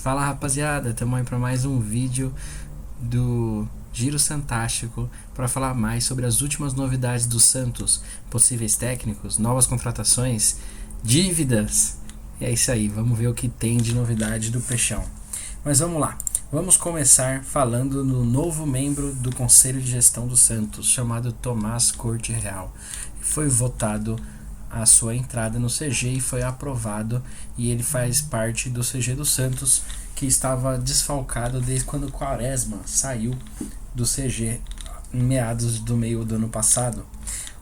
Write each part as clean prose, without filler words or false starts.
Fala rapaziada, estamos aí para mais um vídeo do Giro Santástico para falar mais sobre as últimas novidades do Santos, possíveis técnicos, novas contratações, dívidas. E é isso aí, vamos ver o que tem de novidade do Peixão. Mas vamos lá, vamos começar falando no novo membro do Conselho de Gestão do Santos, chamado Tomás Corte Real. Foi votado a sua entrada no CG e foi aprovado, e ele faz parte do CG do Santos, que estava desfalcado desde quando o Quaresma saiu do CG em meados do meio do ano passado.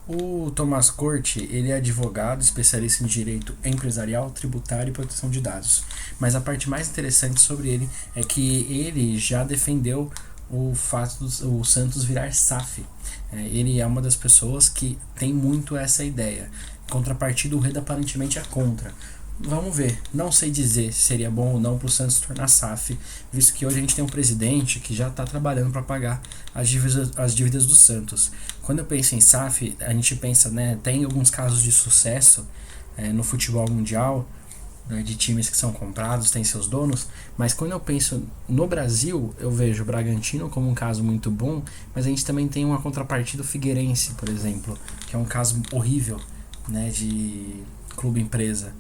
O Tomás Corte, ele é advogado, especialista em direito empresarial, tributário e proteção de dados. Mas a parte mais interessante sobre ele é que ele já defendeu o fato do Santos virar SAF. Ele é uma das pessoas que tem muito essa ideia. Em contrapartida, o Reda aparentemente é contra. Vamos ver, não sei dizer se seria bom ou não para o Santos se tornar SAF, visto que hoje a gente tem um presidente que já está trabalhando para pagar as dívidas do Santos. Quando eu penso em SAF, a gente pensa, né, tem alguns casos de sucesso no futebol mundial, né, de times que são comprados, têm seus donos, mas quando eu penso no Brasil, eu vejo o Bragantino como um caso muito bom, mas a gente também tem uma contrapartida, o Figueirense, por exemplo, que é um caso horrível, né, de clube empresa.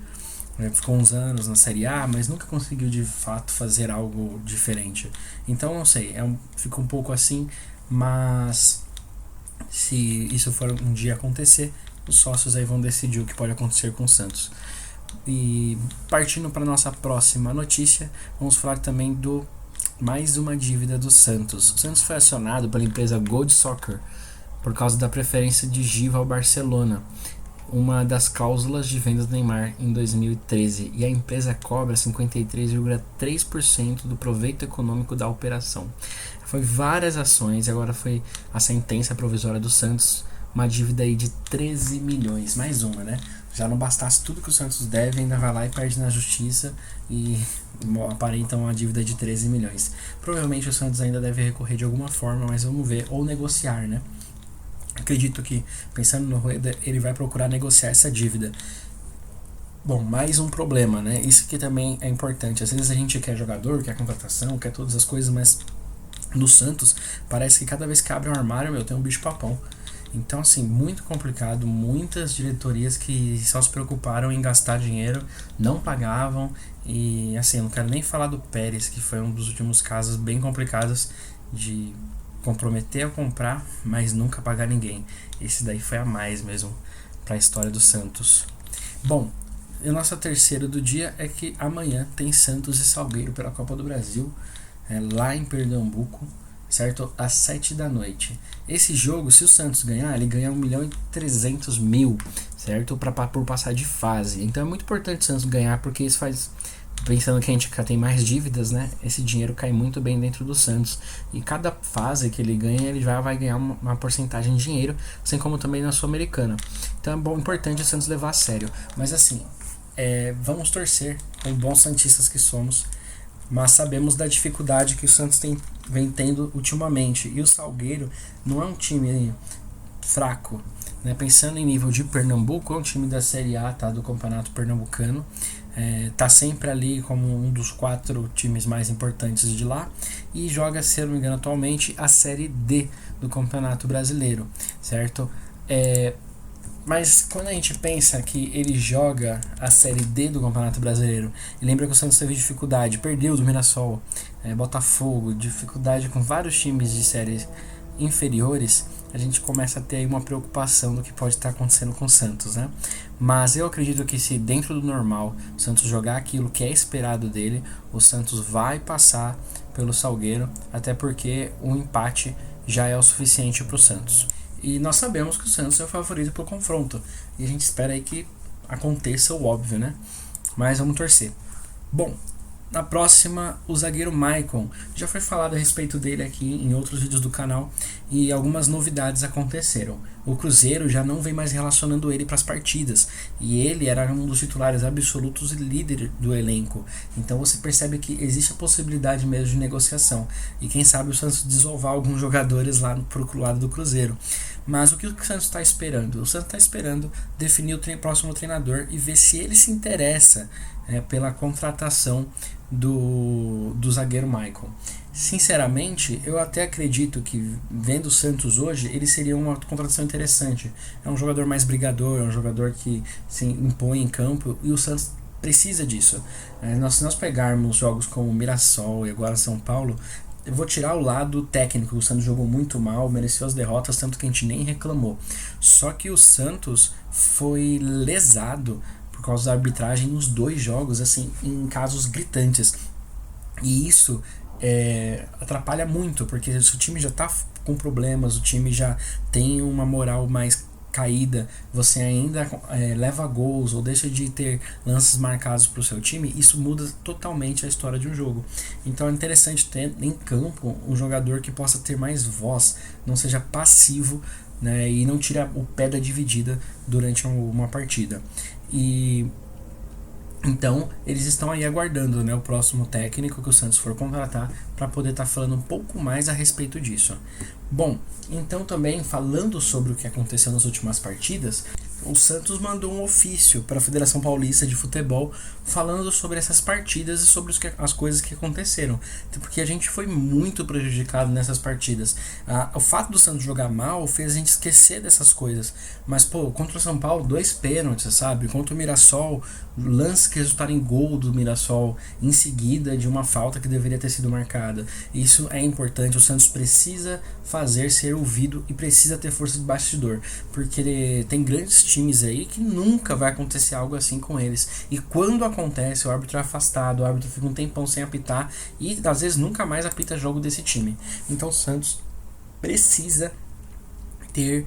Ficou uns anos na Série A, mas nunca conseguiu de fato fazer algo diferente. Então não sei, fica um pouco assim, mas se isso for um dia acontecer, os sócios aí vão decidir o que pode acontecer com o Santos. E partindo para nossa próxima notícia, vamos falar também do mais uma dívida do Santos. O Santos foi acionado pela empresa Gold Soccer por causa da preferência de Giva ao Barcelona, uma das cláusulas de venda do Neymar em 2013, e a empresa cobra 53,3% do proveito econômico da operação. Foi várias ações e agora foi a sentença provisória do Santos, uma dívida aí de 13 milhões, mais uma, né? Já não bastasse tudo que o Santos deve, ainda vai lá e perde na justiça e aparenta uma dívida de 13 milhões. Provavelmente o Santos ainda deve recorrer de alguma forma, mas vamos ver, ou negociar, né? Acredito que, pensando no Rueda, ele vai procurar negociar essa dívida. Bom, mais um problema, né? Isso que também é importante. Às vezes a gente quer jogador, quer contratação, quer todas as coisas, mas no Santos parece que cada vez que abre um armário, tem um bicho-papão. Então, assim, muito complicado. Muitas diretorias que só se preocuparam em gastar dinheiro, não pagavam. E, assim, eu não quero nem falar do Pérez, que foi um dos últimos casos bem complicados de comprometer a comprar, mas nunca pagar ninguém. Esse daí foi a mais mesmo para a história do Santos. Bom, a nossa terceira do dia é que amanhã tem Santos e Salgueiro pela Copa do Brasil, lá em Pernambuco, certo? Às 7 da noite. Esse jogo, se o Santos ganhar, ele ganha 1.300.000, certo? Por passar de fase. Então é muito importante o Santos ganhar, porque isso faz, pensando que a gente tem mais dívidas, né? Esse dinheiro cai muito bem dentro do Santos. E cada fase que ele ganha, ele já vai ganhar uma porcentagem de dinheiro, assim como também na Sul-Americana. Então é bom, importante o Santos levar a sério. Mas assim, vamos torcer, como bons santistas que somos, mas sabemos da dificuldade que o Santos vem tendo ultimamente. E o Salgueiro não é um time fraco, né? Pensando em nível de Pernambuco, é um time da Série A, tá? Do Campeonato Pernambucano. Tá sempre ali como um dos 4 times mais importantes de lá, e joga, se eu não me engano, atualmente a Série D do Campeonato Brasileiro, certo? Mas quando a gente pensa que ele joga a Série D do Campeonato Brasileiro, e lembra que o Santos teve dificuldade, perdeu do Mirassol, Botafogo, dificuldade com vários times de séries inferiores, a gente começa a ter aí uma preocupação do que pode estar acontecendo com o Santos, né? Mas eu acredito que, se dentro do normal o Santos jogar aquilo que é esperado dele, o Santos vai passar pelo Salgueiro, até porque o empate já é o suficiente para o Santos. E nós sabemos que o Santos é o favorito para o confronto, e a gente espera aí que aconteça o óbvio, né? Mas vamos torcer. Bom, na próxima, o zagueiro Maicon. Já foi falado a respeito dele aqui em outros vídeos do canal, e algumas novidades aconteceram. O Cruzeiro já não vem mais relacionando ele para as partidas, e ele era um dos titulares absolutos e líder do elenco. Então você percebe que existe a possibilidade mesmo de negociação, e quem sabe o Santos desovar alguns jogadores lá pro lado do Cruzeiro. Mas o que o Santos está esperando? O Santos está esperando definir o próximo treinador e ver se ele se interessa pela contratação do zagueiro Michael. Sinceramente, eu até acredito que, vendo o Santos hoje, ele seria uma contratação interessante. É um jogador mais brigador, é um jogador que se impõe em campo, e o Santos precisa disso. Se nós pegarmos jogos como Mirassol e agora São Paulo, eu vou tirar o lado técnico. O Santos jogou muito mal, mereceu as derrotas, tanto que a gente nem reclamou. Só que o Santos foi lesado por causa da arbitragem nos 2 jogos, assim, em casos gritantes. E isso atrapalha muito, porque se o time já está com problemas, o time já tem uma moral mais caída, você ainda leva gols ou deixa de ter lances marcados para o seu time, isso muda totalmente a história de um jogo. Então é interessante ter em campo um jogador que possa ter mais voz, não seja passivo, né, e não tire o pé da dividida durante uma partida. E então, eles estão aí aguardando, né, o próximo técnico que o Santos for contratar para poder estar falando um pouco mais a respeito disso. Bom, então também falando sobre o que aconteceu nas últimas partidas, o Santos mandou um ofício para a Federação Paulista de Futebol falando sobre essas partidas e sobre as coisas que aconteceram, porque a gente foi muito prejudicado nessas partidas. O fato do Santos jogar mal fez a gente esquecer dessas coisas, mas contra o São Paulo, 2 pênaltis, sabe? Contra o Mirassol, lance que resultaram em gol do Mirassol em seguida de uma falta que deveria ter sido marcada. Isso é importante, o Santos precisa fazer ser ouvido e precisa ter força de bastidor, porque tem grandes times aí que nunca vai acontecer algo assim com eles, e quando acontece, o árbitro é afastado, o árbitro fica um tempão sem apitar e às vezes nunca mais apita jogo desse time. Então o Santos precisa ter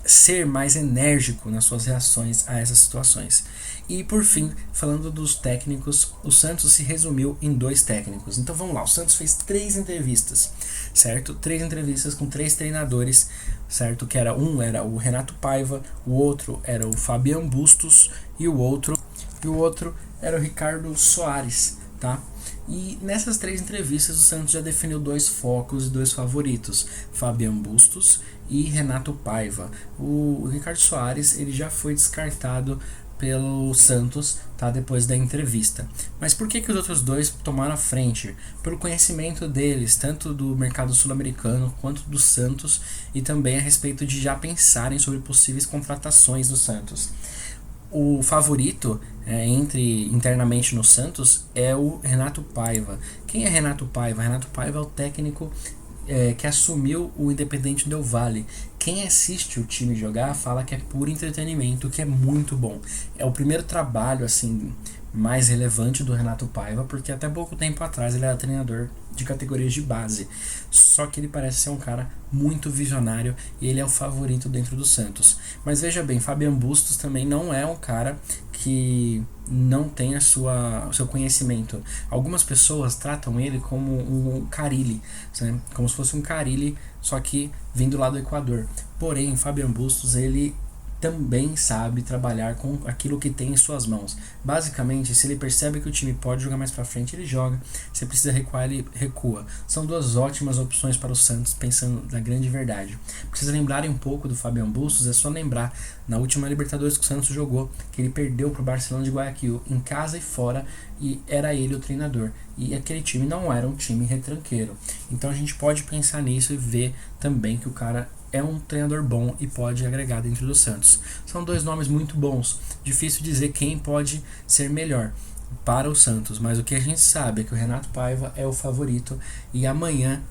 ser mais enérgico nas suas reações a essas situações. E por fim, falando dos técnicos, o Santos se resumiu em 2 técnicos. Então vamos lá, o Santos fez 3 entrevistas, certo? 3 entrevistas com 3 treinadores, certo? Que era o Renato Paiva, o outro era o Fabian Bustos e o outro era o Ricardo Soares, tá? E nessas 3 entrevistas o Santos já definiu 2 focos e 2 favoritos, Fabian Bustos e Renato Paiva. O Ricardo Soares, ele já foi descartado pelo Santos, tá, depois da entrevista. Mas por que os outros 2 tomaram a frente? Pelo conhecimento deles, tanto do mercado sul-americano quanto do Santos, e também a respeito de já pensarem sobre possíveis contratações do Santos. O favorito internamente no Santos é o Renato Paiva. Quem é Renato Paiva? Renato Paiva é o técnico que assumiu o Independente Del Valle. Quem assiste o time jogar fala que é puro entretenimento, que é muito bom. É o primeiro trabalho assim mais relevante do Renato Paiva, porque até pouco tempo atrás ele era treinador de categorias de base. Só que ele parece ser um cara muito visionário e ele é o favorito dentro do Santos. Mas veja bem, Fabian Bustos também não é um cara que não tem o seu conhecimento. Algumas pessoas tratam ele como um Carille, né? Como se fosse um Carille, só que vindo lá do Equador. Porém, Fabian Bustos, ele também sabe trabalhar com aquilo que tem em suas mãos. Basicamente, se ele percebe que o time pode jogar mais pra frente, ele joga. Se precisa recuar, ele recua. São 2 ótimas opções para o Santos, pensando na grande verdade. Pra vocês lembrarem um pouco do Fabian Bustos, é só lembrar, na última Libertadores que o Santos jogou, que ele perdeu pro Barcelona de Guayaquil, em casa e fora, e era ele o treinador. E aquele time não era um time retranqueiro. Então a gente pode pensar nisso e ver também que o cara é um treinador bom e pode agregar dentro do Santos. São 2 nomes muito bons. Difícil dizer quem pode ser melhor para o Santos, mas o que a gente sabe é que o Renato Paiva é o favorito e amanhã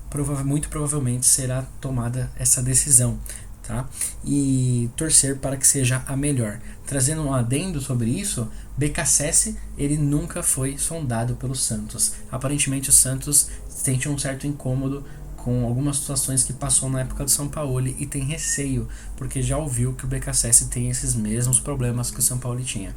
muito provavelmente será tomada essa decisão, tá? E torcer para que seja a melhor. Trazendo um adendo sobre isso, BKSS, ele nunca foi sondado pelo Santos. Aparentemente o Santos sente um certo incômodo com algumas situações que passou na época do São Paulo e tem receio, porque já ouviu que o BKSS tem esses mesmos problemas que o São Paulo tinha.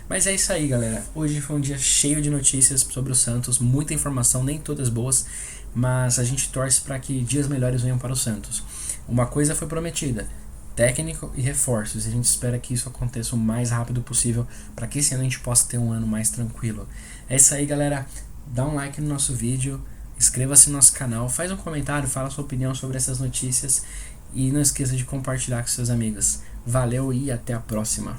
Mas é isso aí, galera. Hoje foi um dia cheio de notícias sobre o Santos, muita informação, nem todas boas, mas a gente torce para que dias melhores venham para o Santos. Uma coisa foi prometida: técnico e reforços. A gente espera que isso aconteça o mais rápido possível para que esse ano a gente possa ter um ano mais tranquilo. É isso aí, galera. Dá um like no nosso vídeo, inscreva-se no nosso canal, faz um comentário, fala sua opinião sobre essas notícias e não esqueça de compartilhar com seus amigos. Valeu e até a próxima.